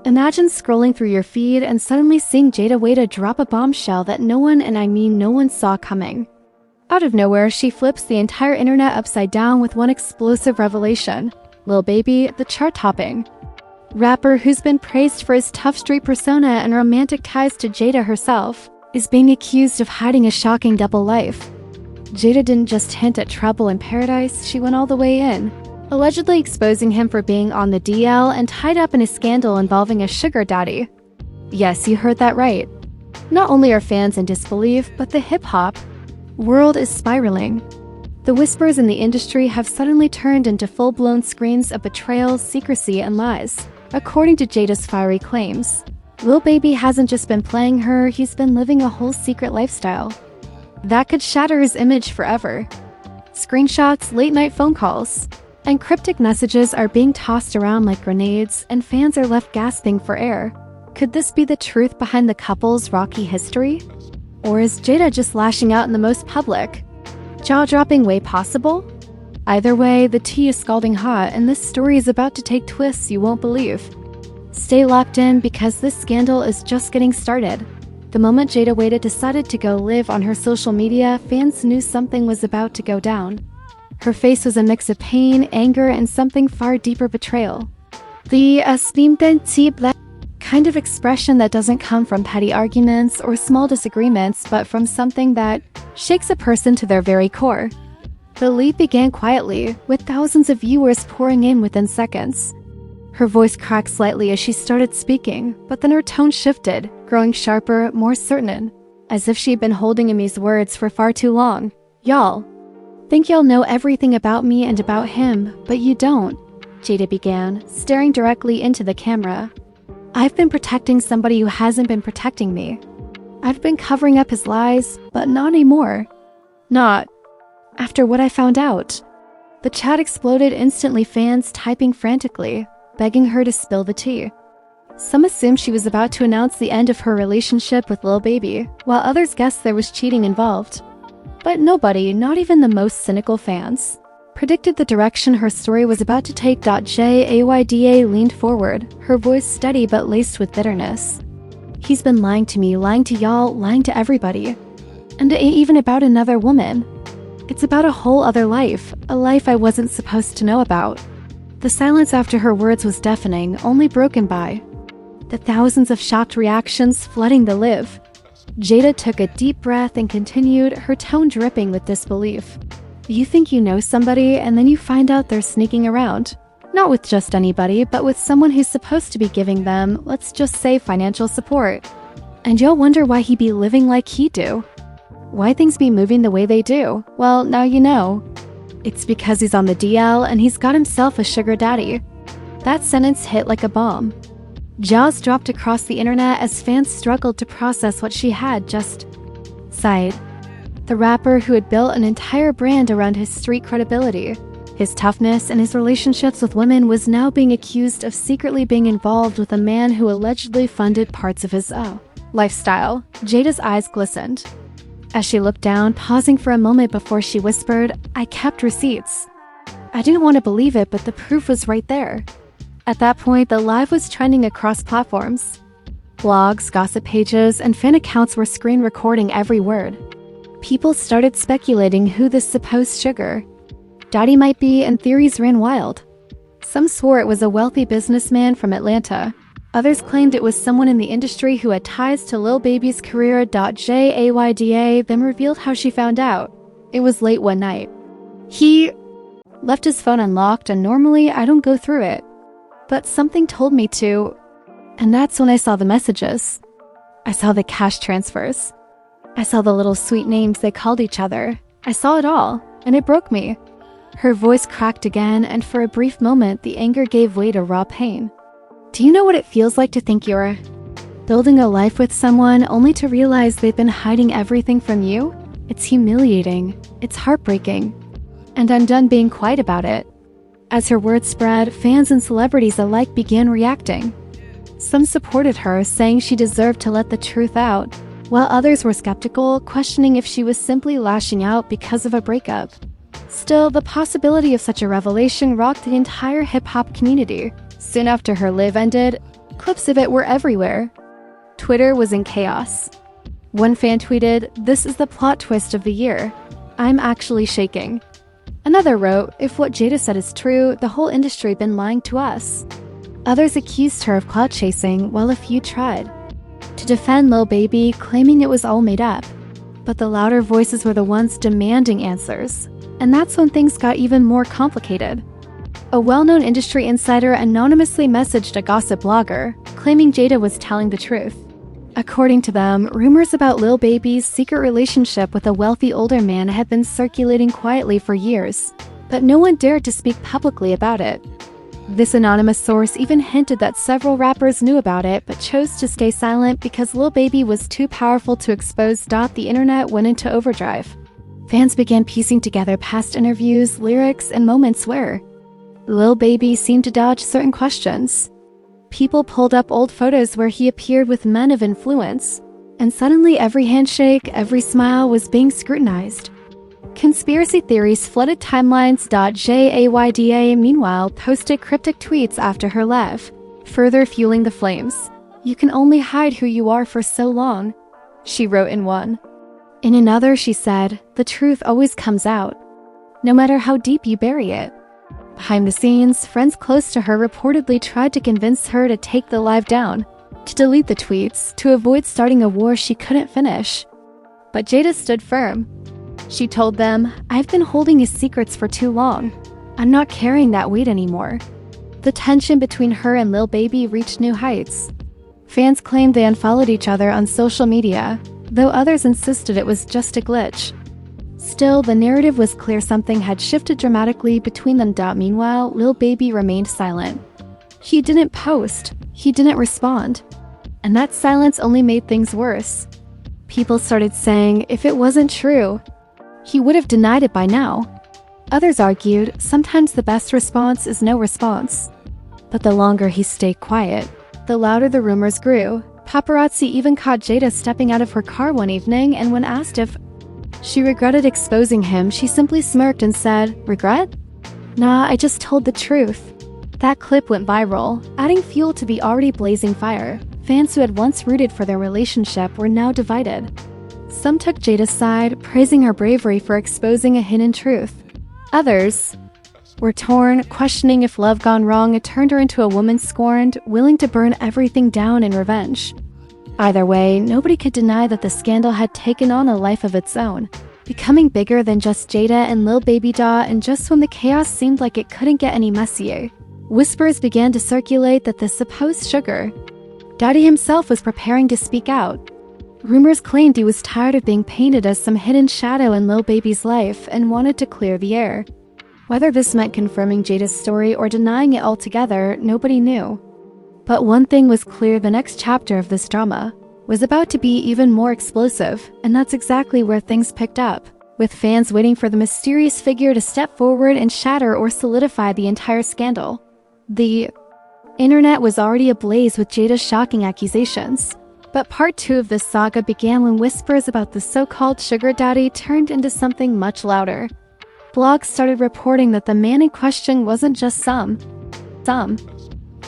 Imagine scrolling through your feed and suddenly seeing Jayda Wayda drop a bombshell that no one, and I mean no one, saw coming. Out of nowhere, she flips the entire internet upside down with one explosive revelation. Lil Baby, the chart-topping rapper who's been praised for his tough street persona and romantic ties to Jayda herself, is being accused of hiding a shocking double life. Jayda didn't just hint at trouble in paradise, she went all the way in, allegedly exposing him for being on the DL and tied up in a scandal involving a sugar daddy. Yes, you heard that right. Not only are fans in disbelief, but the hip-hop world is spiraling. The whispers in the industry have suddenly turned into full-blown screams of betrayal, secrecy, and lies. According to Jayda's fiery claims, Lil Baby hasn't just been playing her, he's been living a whole secret lifestyle that could shatter his image forever. Screenshots, late-night phone calls, and cryptic messages are being tossed around like grenades, and fans are left gasping for air. Could this be the truth behind the couple's rocky history? Or is Jayda just lashing out in the most public, jaw-dropping way possible? Either way, the tea is scalding hot, and this story is about to take twists you won't believe. Stay locked in because this scandal is just getting started. The moment Jayda Wayda decided to go live on her social media, fans knew something was about to go down. Her face was a mix of pain, anger, and something far deeper, betrayal. The kind of expression that doesn't come from petty arguments or small disagreements, but from something that shakes a person to their very core. The leak began quietly, with thousands of viewers pouring in within seconds. Her voice cracked slightly as she started speaking, but then her tone shifted, growing sharper, more certain, as if she had been holding in these words for far too long. Y'all think y'all know everything about me and about him, but you don't, Jayda began, staring directly into the camera. I've been protecting somebody who hasn't been protecting me. I've been covering up his lies, but not anymore. Not after what I found out. The chat exploded instantly, fans typing frantically, begging her to spill the tea. Some assumed she was about to announce the end of her relationship with Lil Baby, while others guessed there was cheating involved. But nobody, not even the most cynical fans, predicted the direction her story was about to take. Jayda leaned forward, her voice steady but laced with bitterness. He's been lying to me, lying to y'all, lying to everybody. And it ain't even about another woman. It's about a whole other life, a life I wasn't supposed to know about. The silence after her words was deafening, only broken by the thousands of shocked reactions flooding the live. Jayda took a deep breath and continued, her tone dripping with disbelief. You think you know somebody, and then you find out they're sneaking around. Not with just anybody, but with someone who's supposed to be giving them, let's just say, financial support. And you'll wonder why he be living like he do. Why things be moving the way they do? Well, now you know. It's because he's on the DL and he's got himself a sugar daddy. That sentence hit like a bomb. Jaws dropped across the internet as fans struggled to process what she had just said. The rapper who had built an entire brand around his street credibility, his toughness, and his relationships with women was now being accused of secretly being involved with a man who allegedly funded parts of his lifestyle. Jayda's eyes glistened as she looked down, pausing for a moment before she whispered, I kept receipts. I didn't want to believe it, but the proof was right there. At that point, the live was trending across platforms. Blogs, gossip pages, and fan accounts were screen recording every word. People started speculating who this supposed sugar daddy might be, and theories ran wild. Some swore it was a wealthy businessman from Atlanta. Others claimed it was someone in the industry who had ties to Lil Baby's career. Jayda then revealed how she found out. It was late one night. He left his phone unlocked, and normally I don't go through it. But something told me to, and that's when I saw the messages. I saw the cash transfers. I saw the little sweet names they called each other. I saw it all, and it broke me. Her voice cracked again, and for a brief moment, the anger gave way to raw pain. Do you know what it feels like to think you're building a life with someone only to realize they've been hiding everything from you? It's humiliating. It's heartbreaking. And I'm done being quiet about it. As her words spread, fans and celebrities alike began reacting. Some supported her, saying she deserved to let the truth out, while others were skeptical, questioning if she was simply lashing out because of a breakup. Still, the possibility of such a revelation rocked the entire hip-hop community. Soon after her live ended, Clips of it were everywhere. Twitter was in chaos. One fan tweeted, "This is the plot twist of the year. I'm actually shaking." Another wrote, "If what Jayda said is true, the whole industry been lying to us." Others accused her of clout chasing, while a few tried to defend Lil Baby, claiming it was all made up. But the louder voices were the ones demanding answers. And that's when things got even more complicated. A well-known industry insider anonymously messaged a gossip blogger, claiming Jayda was telling the truth. According to them, rumors about Lil Baby's secret relationship with a wealthy older man had been circulating quietly for years, but no one dared to speak publicly about it. This anonymous source even hinted that several rappers knew about it but chose to stay silent because Lil Baby was too powerful to expose. The internet went into overdrive. Fans began piecing together past interviews, lyrics, and moments where Lil Baby seemed to dodge certain questions. People pulled up old photos where he appeared with men of influence, and suddenly every handshake, every smile was being scrutinized. Conspiracy theories flooded timelines. Jayda, meanwhile, posted cryptic tweets after her laugh, further fueling the flames. "You can only hide who you are for so long," she wrote in one. In another, she said, "The truth always comes out, no matter how deep you bury it." Behind the scenes, friends close to her reportedly tried to convince her to take the live down, to delete the tweets, to avoid starting a war she couldn't finish. But Jayda stood firm. She told them, "I've been holding his secrets for too long. I'm not carrying that weight anymore." The tension between her and Lil Baby reached new heights. Fans claimed they unfollowed each other on social media, though others insisted it was just a glitch. Still, the narrative was clear something had shifted dramatically between them. Meanwhile, Lil Baby remained silent. He didn't post, he didn't respond. And that silence only made things worse. People started saying if it wasn't true, he would have denied it by now. Others argued sometimes the best response is no response. But the longer he stayed quiet, the louder the rumors grew. Paparazzi even caught Jayda stepping out of her car one evening, and when asked if she regretted exposing him, she simply smirked and said, "Regret? Nah, I just told the truth." That clip went viral, adding fuel to the already blazing fire. Fans who had once rooted for their relationship were now divided. Some took Jayda's side, praising her bravery for exposing a hidden truth. Others were torn, questioning if love gone wrong had turned her into a woman scorned, willing to burn everything down in revenge. Either way, nobody could deny that the scandal had taken on a life of its own, becoming bigger than just Jayda and Lil Baby. And just when the chaos seemed like it couldn't get any messier, whispers began to circulate that the supposed sugar daddy himself was preparing to speak out. Rumors claimed he was tired of being painted as some hidden shadow in Lil Baby's life and wanted to clear the air. Whether this meant confirming Jayda's story or denying it altogether, nobody knew. But one thing was clear: the next chapter of this drama was about to be even more explosive, and that's exactly where things picked up, with fans waiting for the mysterious figure to step forward and shatter or solidify the entire scandal. The internet was already ablaze with Jayda's shocking accusations. But part 2 of this saga began when whispers about the so-called sugar daddy turned into something much louder. Blogs started reporting that the man in question wasn't just some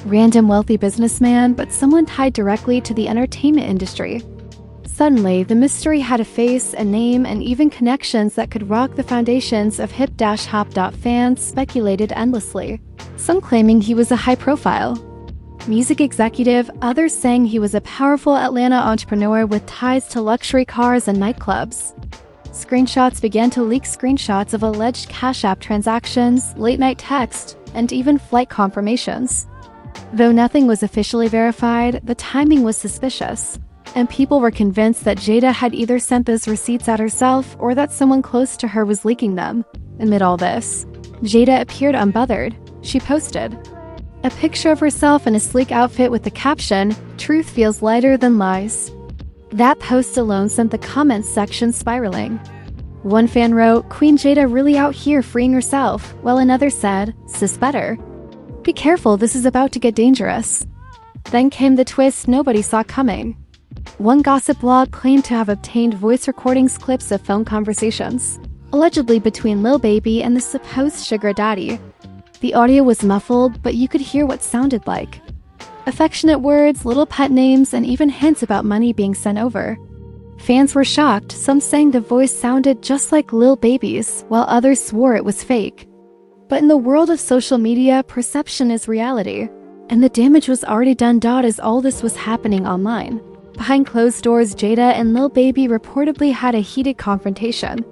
random wealthy businessman, but someone tied directly to the entertainment industry. Suddenly, the mystery had a face, a name, and even connections that could rock the foundations of hip-hop. Fans speculated endlessly, some claiming he was a high-profile music executive, others saying he was a powerful Atlanta entrepreneur with ties to luxury cars and nightclubs. Screenshots began to leak, screenshots of alleged Cash App transactions, late-night text, and even flight confirmations. Though nothing was officially verified, the timing was suspicious, and people were convinced that Jayda had either sent those receipts out herself or that someone close to her was leaking them. Amid all this, Jayda appeared unbothered. She posted a picture of herself in a sleek outfit with the caption, "Truth feels lighter than lies." That post alone sent the comments section spiraling. One fan wrote, "Queen Jayda really out here freeing herself," while another said, "Sis better. Be careful, this is about to get dangerous." Then came the twist nobody saw coming. One gossip blog claimed to have obtained voice recordings, clips of phone conversations, allegedly between Lil Baby and the supposed sugar daddy. The audio was muffled, but you could hear what sounded like Affectionate words, little pet names, and even hints about money being sent over. Fans were shocked, some saying the voice sounded just like Lil Baby's, while others swore it was fake. But in the world of social media, perception is reality, and the damage was already done as all this was happening online. Behind closed doors, Jayda and Lil Baby reportedly had a heated confrontation.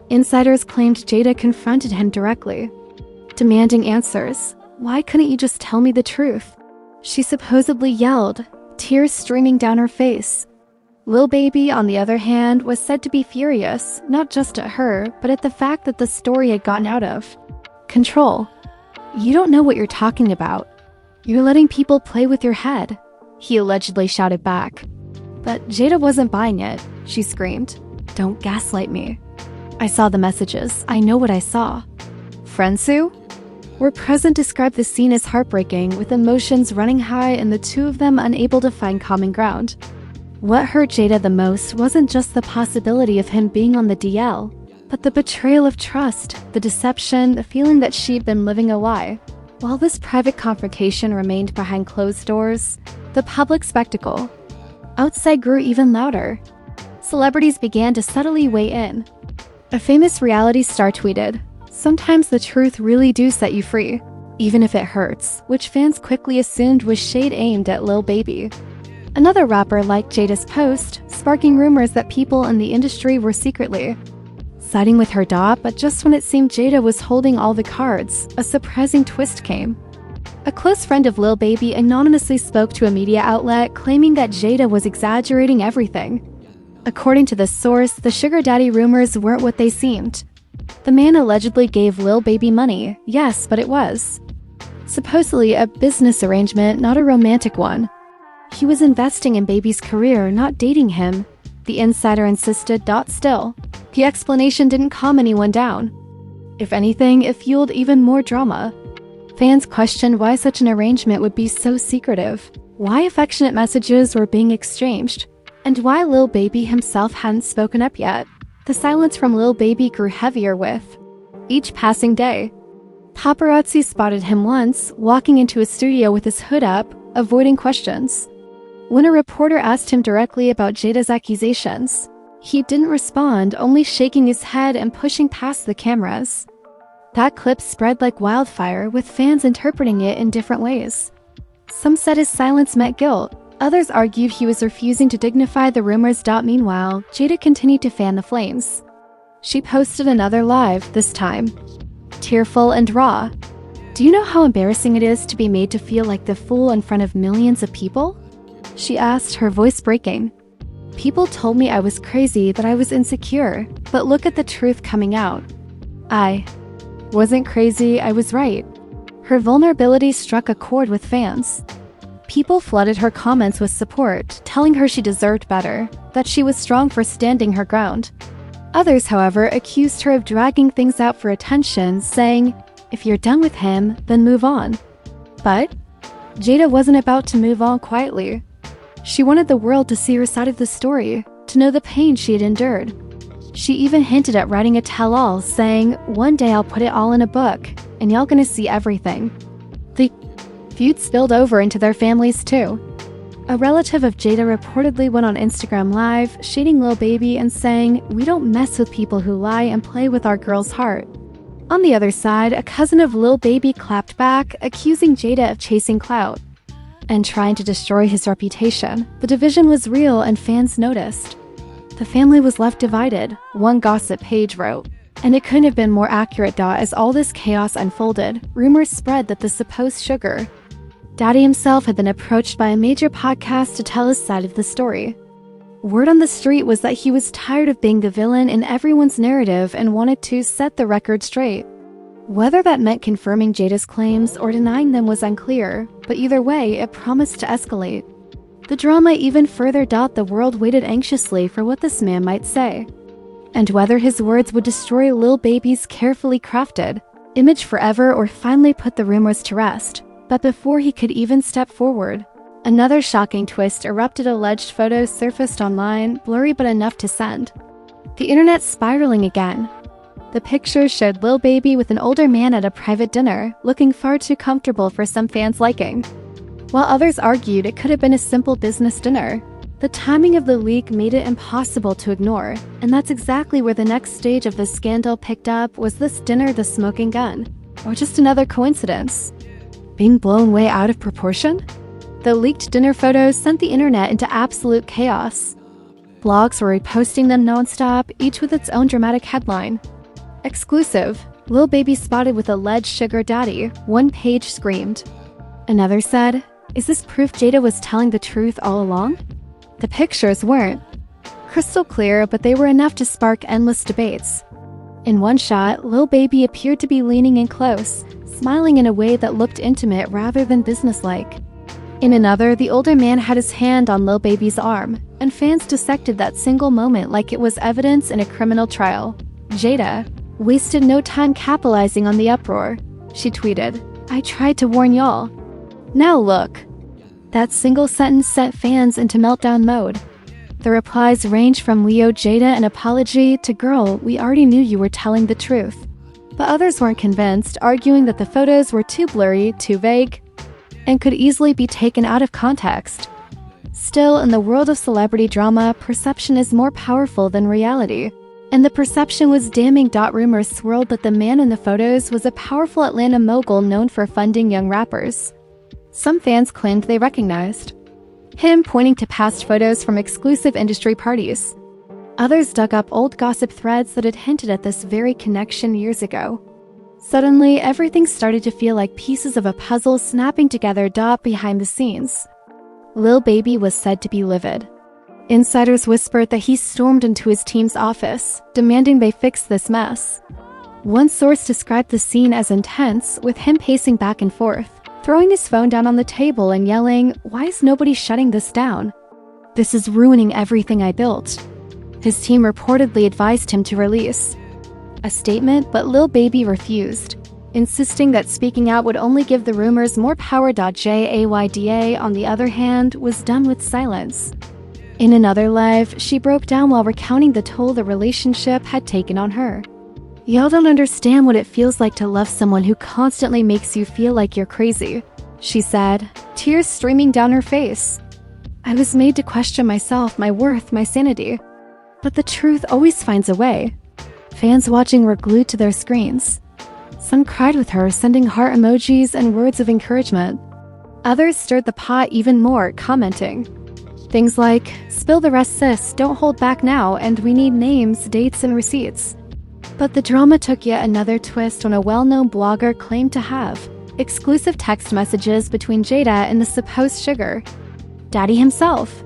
Insiders claimed Jayda confronted him directly, demanding answers. "Why couldn't you just tell me the truth?" she supposedly yelled, tears streaming down her face. Lil Baby, on the other hand, was said to be furious, not just at her, but at the fact that the story had gotten out of control. "You don't know what you're talking about. You're letting people play with your head," he allegedly shouted back. But Jayda wasn't buying it. She screamed, "Don't gaslight me. I saw the messages. I know what I saw." Friendsu? Where present described the scene as heartbreaking, with emotions running high and the two of them unable to find common ground. What hurt Jayda the most wasn't just the possibility of him being on the DL, but the betrayal of trust, the deception, the feeling that she'd been living a lie. While this private confrontation remained behind closed doors, the public spectacle outside grew even louder. Celebrities began to subtly weigh in. A famous reality star tweeted, "Sometimes the truth really do set you free, even if it hurts," which fans quickly assumed was shade aimed at Lil Baby. Another rapper liked Jayda's post, sparking rumors that people in the industry were secretly siding with her but just when it seemed Jayda was holding all the cards, a surprising twist came. A close friend of Lil Baby anonymously spoke to a media outlet claiming that Jayda was exaggerating everything. According to the source, the sugar daddy rumors weren't what they seemed. The man allegedly gave Lil Baby money, yes, but it was supposedly a business arrangement, not a romantic one. He was investing in Baby's career, not dating him, the insider insisted. Still, the explanation didn't calm anyone down. If anything, it fueled even more drama. Fans questioned why such an arrangement would be so secretive, why affectionate messages were being exchanged, and why Lil Baby himself hadn't spoken up yet. The silence from Lil Baby grew heavier with each passing day. Paparazzi spotted him once, walking into a studio with his hood up, avoiding questions. When a reporter asked him directly about Jayda's accusations, he didn't respond, only shaking his head and pushing past the cameras. That clip spread like wildfire, with fans interpreting it in different ways. Some said his silence meant guilt. Others argued he was refusing to dignify the rumors. Meanwhile, Jayda continued to fan the flames. She posted another live, this time tearful and raw. "Do you know how embarrassing it is to be made to feel like the fool in front of millions of people?" she asked, her voice breaking. "People told me I was crazy, that I was insecure, but look at the truth coming out. I wasn't crazy, I was right." Her vulnerability struck a chord with fans. People flooded her comments with support, telling her she deserved better, that she was strong for standing her ground. Others, however, accused her of dragging things out for attention, saying, "If you're done with him, then move on." But Jayda wasn't about to move on quietly. She wanted the world to see her side of the story, to know the pain she had endured. She even hinted at writing a tell-all, saying, "One day I'll put it all in a book, and y'all gonna see everything." The feud spilled over into their families too. A relative of Jayda reportedly went on Instagram Live, shading Lil Baby and saying, "We don't mess with people who lie and play with our girl's heart." On the other side, a cousin of Lil Baby clapped back, accusing Jayda of chasing clout and trying to destroy his reputation. The division was real and fans noticed. The family was left divided, one gossip page wrote. And it couldn't have been more accurate. As all this chaos unfolded, rumors spread that the supposed sugar daddy himself had been approached by a major podcast to tell his side of the story. Word on the street was that he was tired of being the villain in everyone's narrative and wanted to set the record straight. Whether that meant confirming Jayda's claims or denying them was unclear, but either way, it promised to escalate. The drama even further. The world waited anxiously for what this man might say, and whether his words would destroy Lil Baby's carefully crafted image forever or finally put the rumors to rest. But before he could even step forward, another shocking twist erupted. Alleged photos surfaced online, blurry but enough to send the internet spiraling again. The pictures showed Lil Baby with an older man at a private dinner, looking far too comfortable for some fans' liking. while others argued it could have been a simple business dinner. The timing of the leak made it impossible to ignore, and that's exactly where the next stage of this scandal picked up. Was this dinner the smoking gun? Or just another coincidence? Being blown way out of proportion? The leaked dinner photos sent the internet into absolute chaos. Blogs were reposting them nonstop, each with its own dramatic headline. Exclusive: Lil Baby spotted with alleged sugar daddy, one page screamed. Another said, is this proof Jayda was telling the truth all along? The pictures weren't crystal clear, but they were enough to spark endless debates. In one shot, Lil Baby appeared to be leaning in close, smiling in a way that looked intimate rather than businesslike. In another, the older man had his hand on Lil Baby's arm, and fans dissected that single moment like it was evidence in a criminal trial. Jayda wasted no time capitalizing on the uproar. She tweeted, "I tried to warn y'all. Now look." That single sentence sent fans into meltdown mode. The replies ranged from "We owe Jayda an apology" to "Girl, we already knew you were telling the truth." But others weren't convinced, arguing that the photos were too blurry, too vague, and could easily be taken out of context. Still, in the world of celebrity drama, perception is more powerful than reality. And the perception was damning. Rumors swirled that the man in the photos was a powerful Atlanta mogul known for funding young rappers. Some fans claimed they recognized him, pointing to past photos from exclusive industry parties. Others dug up old gossip threads that had hinted at this very connection years ago. Suddenly, everything started to feel like pieces of a puzzle snapping together. Behind the scenes, Lil Baby was said to be livid. Insiders whispered that he stormed into his team's office, demanding they fix this mess. One source described the scene as intense, with him pacing back and forth, throwing his phone down on the table and yelling, "Why is nobody shutting this down? This is ruining everything I built." His team reportedly advised him to release a statement, but Lil Baby refused, insisting that speaking out would only give the rumors more power. Jayda, on the other hand, was done with silence. In another live, she broke down while recounting the toll the relationship had taken on her. "Y'all don't understand what it feels like to love someone who constantly makes you feel like you're crazy," she said, tears streaming down her face. "I was made to question myself, my worth, my sanity. But the truth always finds a way." Fans watching were glued to their screens. Some cried with her, sending heart emojis and words of encouragement. Others stirred the pot even more, commenting things like, "Spill the rest sis, don't hold back now, and we need names, dates, and receipts." But the drama took yet another twist when a well-known blogger claimed to have exclusive text messages between Jayda and the supposed sugar daddy himself.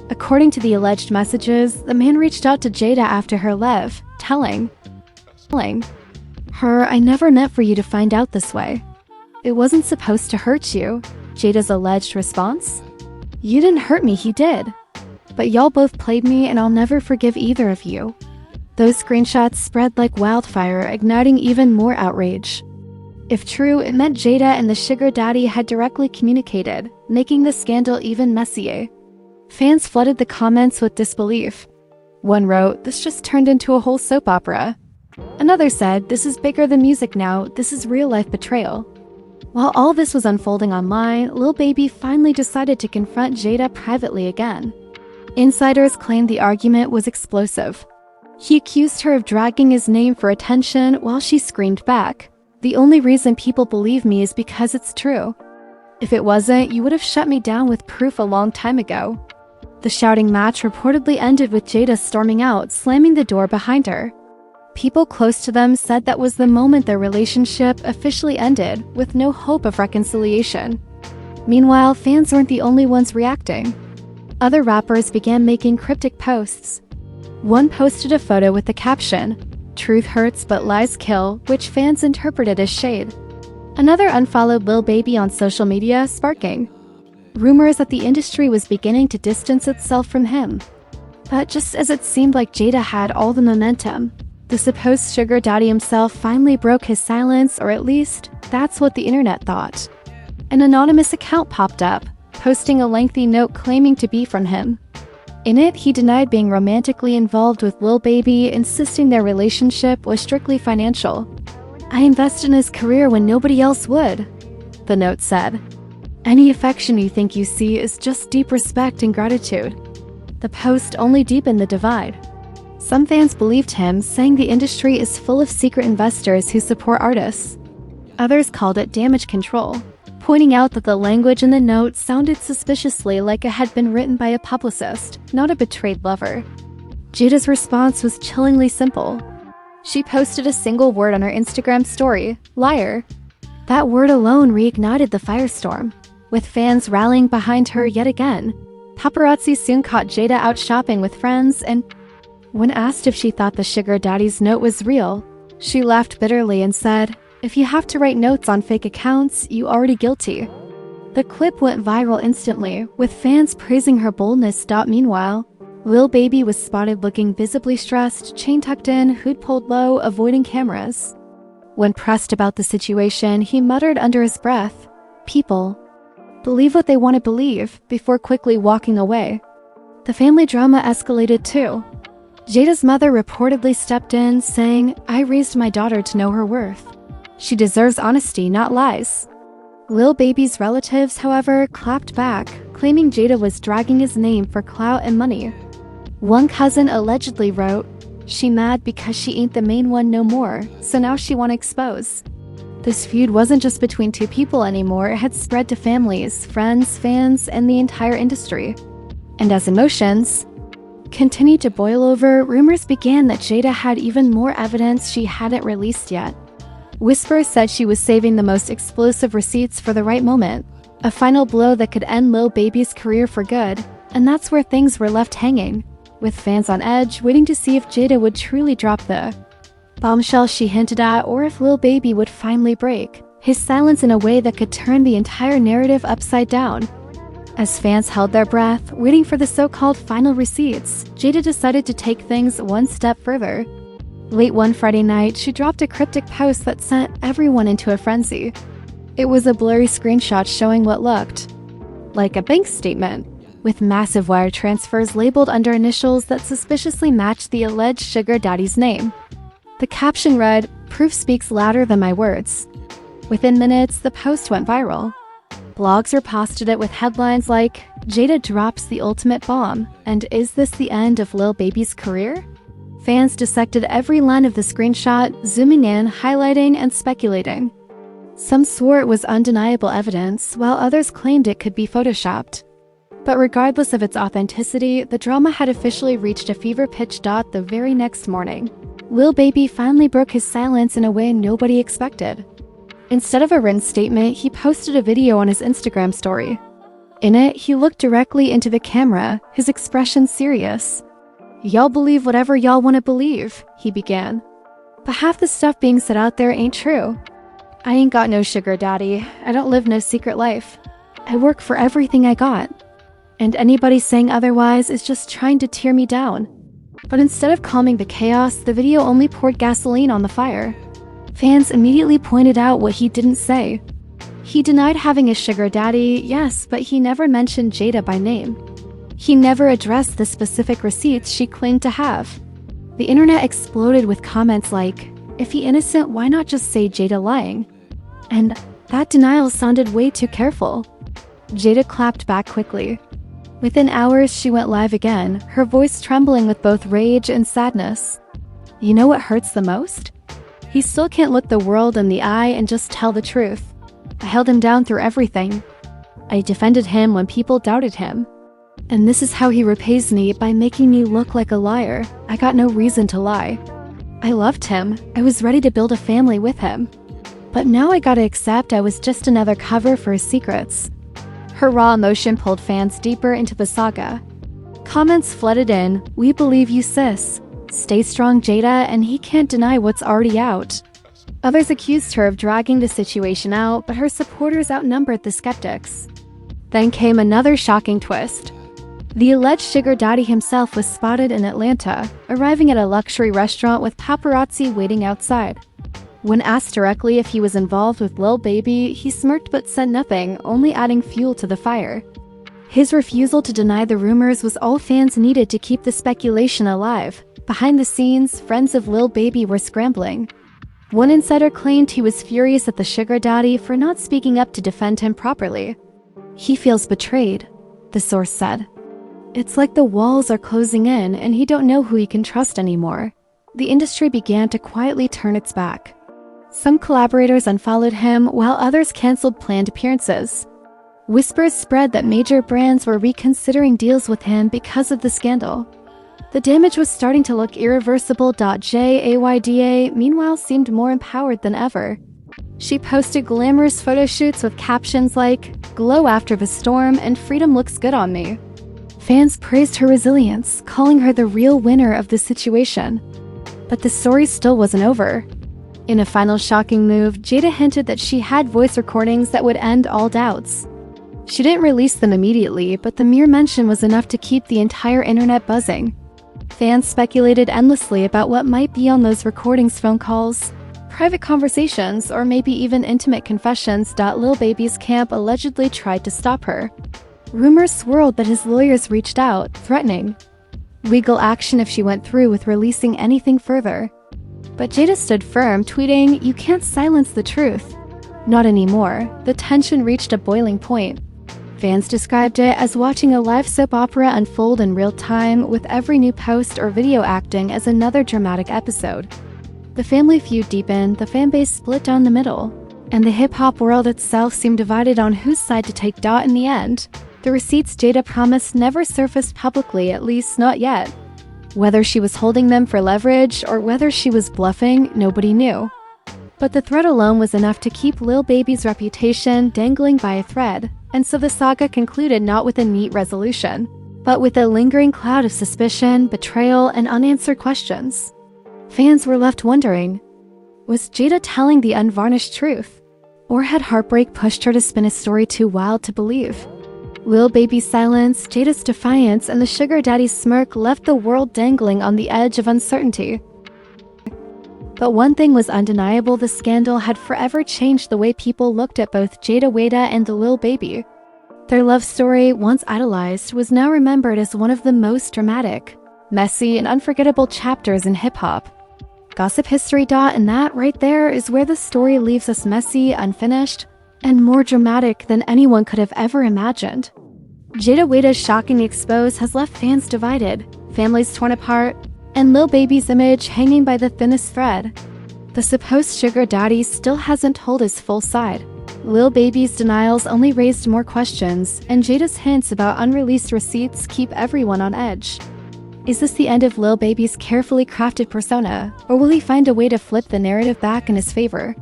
According to the alleged messages, the man reached out to Jayda after her leave, telling her, "I never meant for you to find out this way. It wasn't supposed to hurt you." Jayda's alleged response? "You didn't hurt me, he did. But y'all both played me, and I'll never forgive either of you." Those screenshots spread like wildfire, igniting even more outrage. If true, it meant Jayda and the sugar daddy had directly communicated, making the scandal even messier. Fans flooded the comments with disbelief. One wrote, "This just turned into a whole soap opera." Another said, "This is bigger than music now, this is real-life betrayal." While all this was unfolding online, Lil Baby finally decided to confront Jayda privately again. Insiders claimed the argument was explosive. He accused her of dragging his name for attention while she screamed back, "The only reason people believe me is because it's true. If it wasn't, you would have shut me down with proof a long time ago." The shouting match reportedly ended with Jayda storming out, slamming the door behind her. People close to them said that was the moment their relationship officially ended, with no hope of reconciliation. Meanwhile, fans weren't the only ones reacting. Other rappers began making cryptic posts. One posted a photo with the caption, "Truth hurts but lies kill," which fans interpreted as shade. Another unfollowed Lil Baby on social media, sparking rumors that the industry was beginning to distance itself from him. But just as it seemed like Jayda had all the momentum, the supposed sugar daddy himself finally broke his silence, or at least, that's what the internet thought. An anonymous account popped up, posting a lengthy note claiming to be from him. In it, he denied being romantically involved with Lil Baby, insisting their relationship was strictly financial. "I invested in his career when nobody else would," the note said. Any affection you think you see is just deep respect and gratitude. The post only deepened the divide. Some fans believed him, saying the industry is full of secret investors who support artists. Others called it damage control, pointing out that the language in the note sounded suspiciously like it had been written by a publicist, not a betrayed lover. Jayda's response was chillingly simple. She posted a single word on her Instagram story, liar. That word alone reignited the firestorm, with fans rallying behind her yet again. Paparazzi soon caught Jayda out shopping with friends, and when asked if she thought the sugar daddy's note was real, she laughed bitterly and said, "If you have to write notes on fake accounts, you already guilty." The clip went viral instantly, with fans praising her boldness. Meanwhile, Lil Baby was spotted looking visibly stressed, chain tucked in, hood pulled low, avoiding cameras. When pressed about the situation, he muttered under his breath, "People believe what they want to believe," before quickly walking away. The family drama escalated too. Jayda's mother reportedly stepped in, saying, "I raised my daughter to know her worth. She deserves honesty, not lies." Lil Baby's relatives, however, clapped back, claiming Jayda was dragging his name for clout and money. One cousin allegedly wrote, "She mad because she ain't the main one no more, so now she wanna expose." This feud wasn't just between two people anymore, it had spread to families, friends, fans, and the entire industry. And as emotions continued to boil over, rumors began that Jayda had even more evidence she hadn't released yet. Whispers said she was saving the most explosive receipts for the right moment, a final blow that could end Lil Baby's career for good, and that's where things were left hanging, with fans on edge, waiting to see if Jayda would truly drop the bombshell she hinted at, or if Lil Baby would finally break his silence in a way that could turn the entire narrative upside down. As fans held their breath, waiting for the so-called final receipts, Jayda decided to take things one step further. Late one Friday night, she dropped a cryptic post that sent everyone into a frenzy. It was a blurry screenshot showing what looked like a bank statement, with massive wire transfers labeled under initials that suspiciously matched the alleged sugar daddy's name. The caption read, "Proof speaks louder than my words." Within minutes, the post went viral. Blogs reposted it with headlines like, "Jayda drops the ultimate bomb, and is this the end of Lil Baby's career?" Fans dissected every line of the screenshot, zooming in, highlighting, and speculating. Some swore it was undeniable evidence, while others claimed it could be photoshopped. But regardless of its authenticity, the drama had officially reached a fever pitch. The very next morning, Lil Baby finally broke his silence in a way nobody expected. Instead of a written statement, he posted a video on his Instagram story. In it, he looked directly into the camera, his expression serious. "Y'all believe whatever y'all want to believe," he began. "But half the stuff being said out there ain't true. I ain't got no sugar daddy. I don't live no secret life. I work for everything I got. And anybody saying otherwise is just trying to tear me down." But instead of calming the chaos, the video only poured gasoline on the fire. Fans immediately pointed out what he didn't say. He denied having a sugar daddy, yes, but he never mentioned Jayda by name. He never addressed the specific receipts she claimed to have. The internet exploded with comments like, "If he innocent, why not just say Jayda lying?" And "That denial sounded way too careful." Jayda clapped back quickly. Within hours, she went live again, her voice trembling with both rage and sadness. "You know what hurts the most? He still can't look the world in the eye and just tell the truth. I held him down through everything. I defended him when people doubted him. And this is how he repays me, by making me look like a liar. I got no reason to lie. I loved him. I was ready to build a family with him. But now I gotta accept I was just another cover for his secrets." Her raw emotion pulled fans deeper into the saga. Comments flooded in, "We believe you, sis. Stay strong, Jayda, and he can't deny what's already out." Others accused her of dragging the situation out, but her supporters outnumbered the skeptics. Then came another shocking twist. The alleged sugar daddy himself was spotted in Atlanta, arriving at a luxury restaurant with paparazzi waiting outside. When asked directly if he was involved with Lil Baby, he smirked but said nothing, only adding fuel to the fire. His refusal to deny the rumors was all fans needed to keep the speculation alive. Behind the scenes, friends of Lil Baby were scrambling. One insider claimed he was furious at the sugar daddy for not speaking up to defend him properly. He feels betrayed, the source said. It's like the walls are closing in and he don't know who he can trust anymore. The industry began to quietly turn its back. Some collaborators unfollowed him while others canceled planned appearances. Whispers spread that major brands were reconsidering deals with him because of the scandal. The damage was starting to look irreversible. Jayda, meanwhile, seemed more empowered than ever. She posted glamorous photo shoots with captions like, "Glow after the storm and freedom looks good on me." Fans praised her resilience, calling her the real winner of the situation. But the story still wasn't over. In a final shocking move, Jayda hinted that she had voice recordings that would end all doubts. She didn't release them immediately, but the mere mention was enough to keep the entire internet buzzing. Fans speculated endlessly about what might be on those recordings: phone calls, private conversations, or maybe even intimate confessions. Lil Baby's camp allegedly tried to stop her. Rumors swirled that his lawyers reached out, threatening legal action if she went through with releasing anything further. But Jayda stood firm, tweeting, "You can't silence the truth." Not anymore. The tension reached a boiling point. Fans described it as watching a live soap opera unfold in real time, with every new post or video acting as another dramatic episode. The family feud deepened, the fanbase split down the middle, and the hip-hop world itself seemed divided on whose side to take. In the end, the receipts Jayda promised never surfaced publicly, at least not yet. Whether she was holding them for leverage or whether she was bluffing, nobody knew. But the threat alone was enough to keep Lil Baby's reputation dangling by a thread, and so the saga concluded not with a neat resolution, but with a lingering cloud of suspicion, betrayal, and unanswered questions. Fans were left wondering, was Jayda telling the unvarnished truth? Or had heartbreak pushed her to spin a story too wild to believe? Lil Baby's silence, Jayda's defiance, and the sugar daddy's smirk left the world dangling on the edge of uncertainty. But one thing was undeniable: the scandal had forever changed the way people looked at both Jayda Wayda and the Lil Baby. Their love story, once idolized, was now remembered as one of the most dramatic, messy, and unforgettable chapters in hip-hop. Gossip history. And that right there is where the story leaves us: messy, unfinished, and more dramatic than anyone could have ever imagined. Jayda Wayda's shocking expose has left fans divided, families torn apart, and Lil Baby's image hanging by the thinnest thread. The supposed sugar daddy still hasn't told his full side. Lil Baby's denials only raised more questions, and Jayda's hints about unreleased receipts keep everyone on edge. Is this the end of Lil Baby's carefully crafted persona, or will he find a way to flip the narrative back in his favor?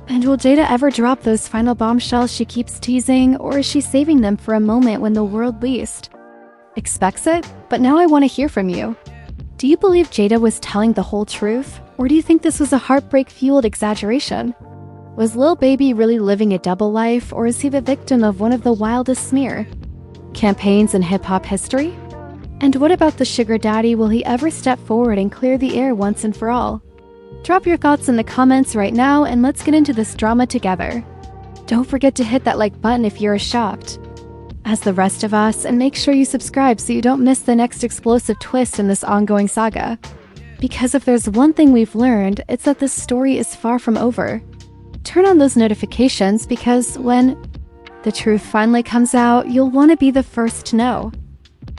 And will Jayda ever drop those final bombshells she keeps teasing, or is she saving them for a moment when the world least expects it? But now I want to hear from you. Do you believe Jayda was telling the whole truth, or do you think this was a heartbreak-fueled exaggeration? Was Lil Baby really living a double life, or is he the victim of one of the wildest smear campaigns in hip-hop history? And what about the sugar daddy? Will he ever step forward and clear the air once and for all? Drop your thoughts in the comments right now, and let's get into this drama together. Don't forget to hit that like button if you're as shocked as the rest of us, and make sure you subscribe so you don't miss the next explosive twist in this ongoing saga. Because if there's one thing we've learned, it's that this story is far from over. Turn on those notifications, because when the truth finally comes out, you'll want to be the first to know.